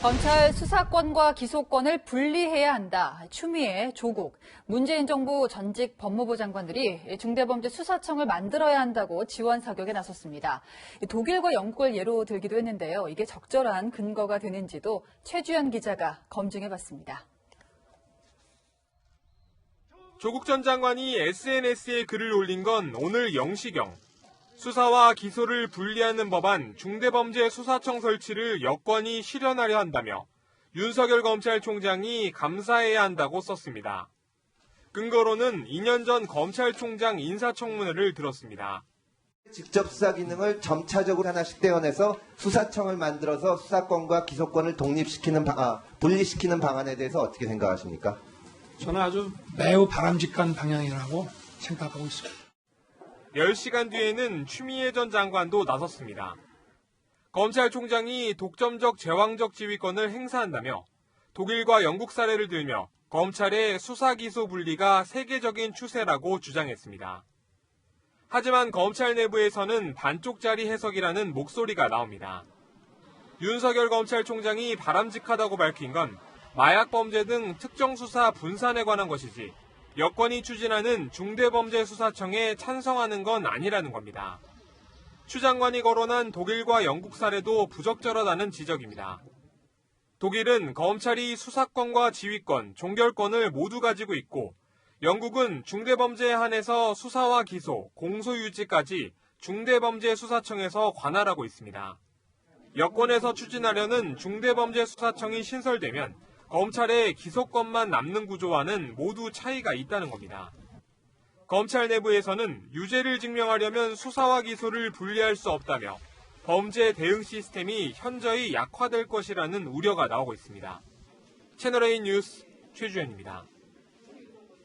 검찰 수사권과 기소권을 분리해야 한다. 추미애, 조국, 문재인 정부 전직 법무부 장관들이 중대범죄수사청을 만들어야 한다고 지원 사격에 나섰습니다. 독일과 영국을 예로 들기도 했는데요. 이게 적절한 근거가 되는지도 최주연 기자가 검증해봤습니다. 조국 전 장관이 SNS에 글을 올린 건 오늘 0시경. 수사와 기소를 분리하는 법안 중대범죄수사청 설치를 여권이 실현하려 한다며 윤석열 검찰총장이 감사해야 한다고 썼습니다. 근거로는 2년 전 검찰총장 인사청문회를 들었습니다. 직접 수사 기능을 점차적으로 하나씩 떼어내서 수사청을 만들어서 수사권과 기소권을 분리시키는 방안에 대해서 어떻게 생각하십니까? 저는 아주 매우 바람직한 방향이라고 생각하고 있습니다. 10시간 뒤에는 추미애 전 장관도 나섰습니다. 검찰총장이 독점적 제왕적 지휘권을 행사한다며 독일과 영국 사례를 들며 검찰의 수사기소 분리가 세계적인 추세라고 주장했습니다. 하지만 검찰 내부에서는 반쪽짜리 해석이라는 목소리가 나옵니다. 윤석열 검찰총장이 바람직하다고 밝힌 건 마약범죄 등 특정 수사 분산에 관한 것이지 여권이 추진하는 중대범죄수사청에 찬성하는 건 아니라는 겁니다. 추 장관이 거론한 독일과 영국 사례도 부적절하다는 지적입니다. 독일은 검찰이 수사권과 지휘권, 종결권을 모두 가지고 있고 영국은 중대범죄에 한해서 수사와 기소, 공소유지까지 중대범죄수사청에서 관할하고 있습니다. 여권에서 추진하려는 중대범죄수사청이 신설되면 검찰의 기소권만 남는 구조와는 모두 차이가 있다는 겁니다. 검찰 내부에서는 유죄를 증명하려면 수사와 기소를 분리할 수 없다며 범죄 대응 시스템이 현저히 약화될 것이라는 우려가 나오고 있습니다. 채널A 뉴스 최주현입니다.